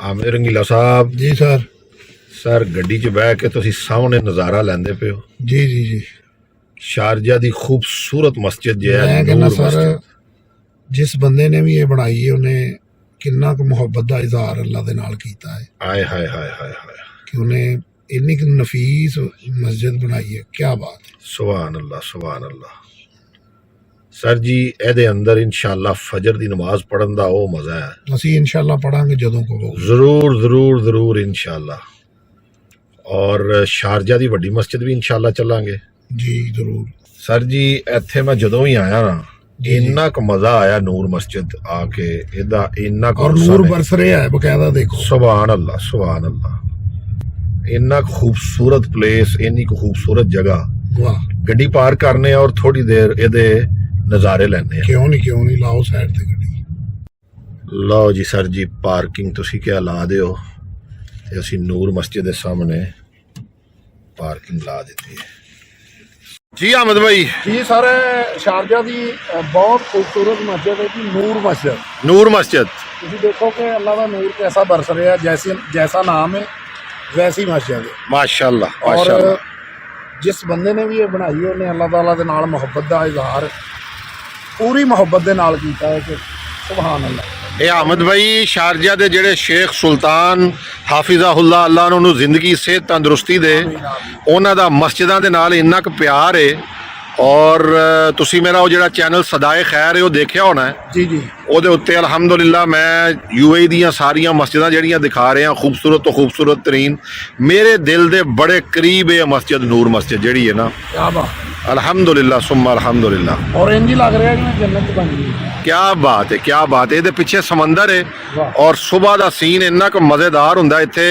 आमिर रंगीला साहब जी sir. Sir गड्डी च बह के तुसी सामने नज़ारा लैंदे पे हो जी जी जी शारजा दी खूबसूरत मस्जिद जो है मैं कहना नूर सर मस्जिद। जिस बंदे ने भी ये बनाई है उन्हें किन्ना क मुहब्बत का इजहार अल्लाह दे नाल कीता है हाय हाय हाय हाय हाय कि उन्हें इन्नी क नफीस मस्जिद बनाई है। क्या बात है। सुभान अल्लाह सुभान अल्लाह। सर जी एदे अंदर इंशाअल्लाह फजर दी नमाज पढ़न दा ओ मजा है। असी इंशाअल्लाह पढ़ांगे जदों को जरूर जरूर जरूर इंशाअल्लाह। और शारजा दी वड्डी मस्जिद भी इंशाअल्लाह चलांगे जी जरूर। सर जी इत्थे मैं जदों ही आया ना इन्ना क मजा आया नूर मस्जिद आके एदा इन्ना और नूर बरस रहा है बकायदा देखो। सुभान अल्लाह सुभान अल्लाह। इन्ना खूबसूरत प्लेस इन्नी खूबसूरत जगह वाह। गड्डी पार करने और थोड़ी देर एदे नज़ारे लेने। क्यों नहीं लाओ साइड ते गड्डी। लो जी सर जी पार्किंग तुसी क्या ला दे हो ते असी नूर मस्जिद के सामने पार्किंग ला दी है जी। अहमद भाई जी सर शारजा की बहुत खूबसूरत मस्जिद है जी नूर मस्जिद। नूर मस्जिद तुम देखो कि अल्लाह का नूर कैसा बरस रहा है। जैसा नाम है वैसी मस्जिद है माशाल्लाह और माशाल्लाह। जिस बंदे ने भी ये बनाई है उन्हें अल्लाह ताला दे नाल मुहब्बत का इजहार पूरी मुहब्बत के नाल कीता है कि सुभान अल्लाह। ਇਹ ਅਹਿਮਦ ਭਾਈ ਸ਼ਾਰਜਾ ਦੇ ਜਿਹੜੇ ਸ਼ੇਖ ਸੁਲਤਾਨ ਹਾਫਿਜ਼ਾਹੁੱਲਾ ਅੱਲਾ ਉਹਨਾਂ ਨੂੰ ਜ਼ਿੰਦਗੀ ਸਿਹਤ ਤੰਦਰੁਸਤੀ ਦੇ ਉਹਨਾਂ ਦਾ ਮਸਜਿਦਾਂ ਦੇ ਨਾਲ ਇੰਨਾ ਕੁ ਪਿਆਰ ਹੈ। ਔਰ ਤੁਸੀਂ ਮੇਰਾ ਉਹ ਜਿਹੜਾ ਚੈਨਲ ਸਦਾਏ ਖੈਰ ਹੈ ਉਹ ਦੇਖਿਆ ਹੋਣਾ ਹੈ जी जी। ਉਹਦੇ ਉੱਤੇ ਅਲਹਮਦੁਲਿਲਾ ਮੈਂ ਯੂਏਈ ਦੀਆਂ ਸਾਰੀਆਂ ਮਸਜਿਦਾਂ ਜਿਹੜੀਆਂ ਦਿਖਾ ਰਿਹਾ ਖੂਬਸੂਰਤ ਤੋਂ ਖੂਬਸੂਰਤ ਤਰੀਨ ਮੇਰੇ ਦਿਲ ਦੇ ਬੜੇ ਕਰੀਬ ਹੈ ਮਸਜਿਦ ਨੂਰ ਮਸਜਿਦ ਜਿਹੜੀ ਹੈ ਨਾ। क्या बात। ਅਲਹਮਦੁਲਿਲਾ ਸੁੰਮਾ ਅਲਹਮਦੁਲਿਲਾ। और इंज ही लग रहा है कि जन्नत बन गई। क्या बात है क्या बात है। ਇਹਦੇ ਪਿੱਛੇ ਸਮੁੰਦਰ ਹੈ वाह। और सुबह ਦਾ ਸੀਨ ਇੰਨਾ ਕੁ ਮਜ਼ੇਦਾਰ ਹੁੰਦਾ ਇੱਥੇ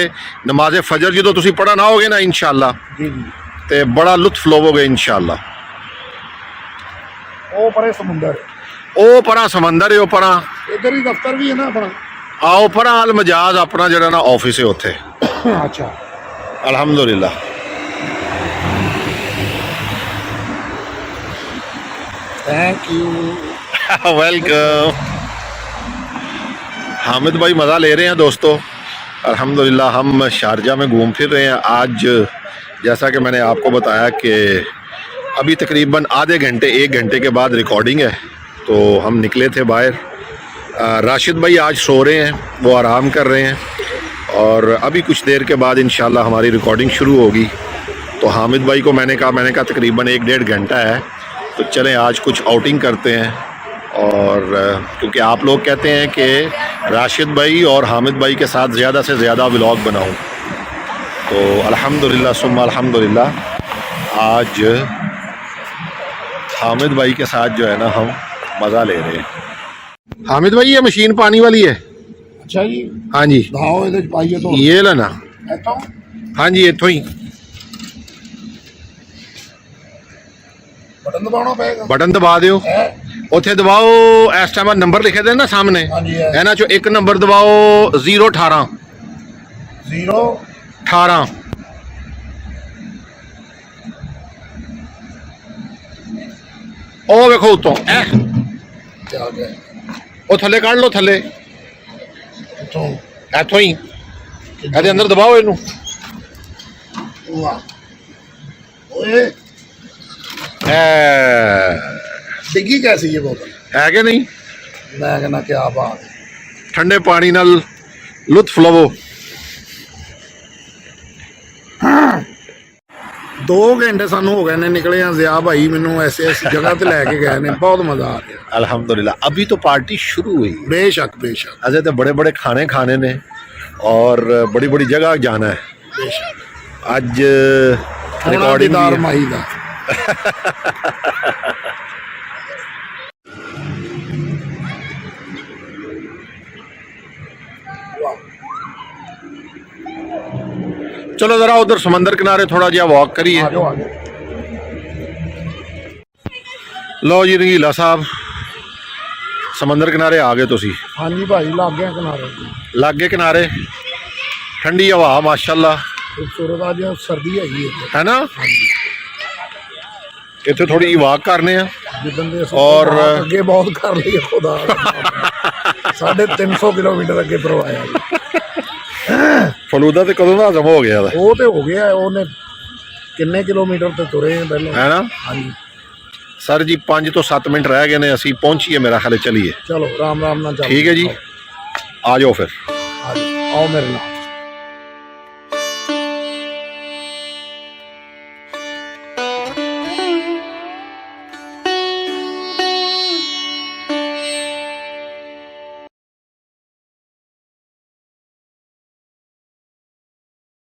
ਨਮਾਜ਼ ਫਜਰ ਜਦੋਂ ਤੁਸੀਂ ਪੜ੍ਹਨ ਆਓਗੇ ਨਾ ਇਨਸ਼ਾਅੱਲਾ जी जी। ਤੇ ਬੜਾ ਲੁਤਫ ਲਵੋਗੇ ਇਨਸ਼ਾਅੱਲਾ। वो परे समुंदर है। ਉਹ ਪਰਾਂ ਸਮੁੰਦਰ ਹੈ ਉਹ ਪਰਾਂ इधर ही दफ्तर भी है ना अपना। ਆਓ ਪਰਾਂ ਅਲ ਮਜਾਜ਼ ਆਪਣਾ ਜਿਹੜਾ ਨਾ ਆਫਿਸ ਹੈ ਉੱਥੇ अच्छा ਅਲਹਮਦੁਲਿਲਾ। Thank you. वेलकम। हामिद भाई मज़ा ले रहे हैं दोस्तों। अल्हम्दुलिल्लाह हम शारजा में घूम फिर रहे हैं आज। जैसा कि मैंने आपको बताया कि अभी तकरीबन आधे घंटे 1 घंटे के बाद रिकॉर्डिंग है तो हम निकले थे बाहर। राशिद भाई आज सो रहे हैं वो आराम कर रहे हैं और अभी कुछ देर के बाद इंशाल्लाह हमारी रिकॉर्डिंग शुरू होगी। तो हामिद भाई को मैंने कहा तकरीबन 1-1.5 घंटा है तो चलें आज कुछ आउटिंग करते हैं। और क्योंकि आप लोग कहते हैं कि राशिद भाई और हामिद भाई के साथ ज़्यादा से ज़्यादा व्लॉग बनाऊं तो अल्हम्दुलिल्लाह सुम्मा अल्हम्दुलिल्लाह आज हामिद भाई के साथ जो है ना हम मज़ा ले रहे हैं। हामिद भाई ये मशीन पानी वाली है। अच्छा जी। हाँ जी दाओ ਇਹਦੇ ਚ ਪਾਈਏ तो ये लेना। ਇੱਥੋਂ हाँ जी इतों ही ਬਟਨ ਦਬਾਉਣਾ ਪਏਗਾ। बटन दबा दो ਉੱਥੇ ਦਬਾਓ ਇਸ ਟਾਈਮ ਨੰਬਰ ਲਿਖੇ ਦੇ ਨਾ ਸਾਹਮਣੇ ਹਾਂਜੀ ਇਹਨਾਂ ਚੋਂ ਇੱਕ ਨੰਬਰ ਦਬਾਓ 018 018 ਉਹ ਵੇਖੋ ਉਤੋਂ ਚੱਲ ਗਿਆ ਉਹ ਥੱਲੇ ਕੱਢ ਲਓ ਥੱਲੇ ਇੱਥੋਂ ਇੱਥੋਂ ਹੀ ਇਹਦੇ ਅੰਦਰ ਦਬਾਓ ਇਹਨੂੰ। ਵਾਹ ਓਏ ਡਿੱਗੀ ਕੈਸੀ ਇਹ ਬੋਤਲ ਹੈ ਕਿ ਨਹੀਂ। ਮੈਂ ਕਹਿੰਦਾ ਕੀ ਬਾਤ ਹੈ। ਠੰਡੇ ਪਾਣੀ ਨਾਲ ਲੁਤਫ ਲਵੋ। 2 घंटे सानू हो गए ने निकले हैं। ज़िया भाई मैनू ऐसे ऐसी जगह ते लैके गए ने बहुत मज़ा आ रहा। अल्हम्दुलिल्लाह अभी तो पार्टी शुरू हुई। बेशक बेशक अजय तो बड़े बड़े खाने खाने ने और बड़ी बड़ी जगह जाना है। बेशक आज रिकॉर्डिंग रिकॉर्डिंग माही दा चलो जरा उधर समंदर किनारे थोड़ा जिहा वॉक करिए। आ जाओ लो जी रंगीला साहब समंदर किनारे आ गए तुसी। हाँ जी भाई लग गया किनारे। लागे किनारे ठंडी हवा माशाल्लाह खूबसूरत आज सर्दी हैगी है ना। इतने थोड़ी वॉक करने जिदन दे और अगे बहुत कर ली खुदा 350 किलोमीटर अगे परवाया। ਫਲੂਦਾ ਤੇ ਕਦੋਂ ਦਾ ਹਜ਼ਮ ਹੋ ਗਿਆ ਦਾ ਉਹ ਤੇ ਹੋ ਗਿਆ, ਉਹਨੇ ਕਿੰਨੇ ਕਿਲੋਮੀਟਰ ਤੇ ਤੁਰੇ ਆ ਪਹਿਲਾਂ। ਹੈ ਨਾ ਹਾਂਜੀ ਸਰ ਜੀ 5 ਤੋਂ 7 ਮਿੰਟ ਰਹਿ ਗਏ ਨੇ, ਅਸੀਂ ਪਹੁੰਚੀਏ ਮੇਰਾ ਖਿਆਲ, ਚਲੀਏ। ਚਲੋ ਰਾਮ ਰਾਮ ਨਾਲ ਚੱਲ। ਠੀਕ ਹੈ ਜੀ, ਆ ਜਾਓ ਫਿਰ। ਆ ਜਾਓ, ਆਓ ਮੇਰੇ ਨਾਲ।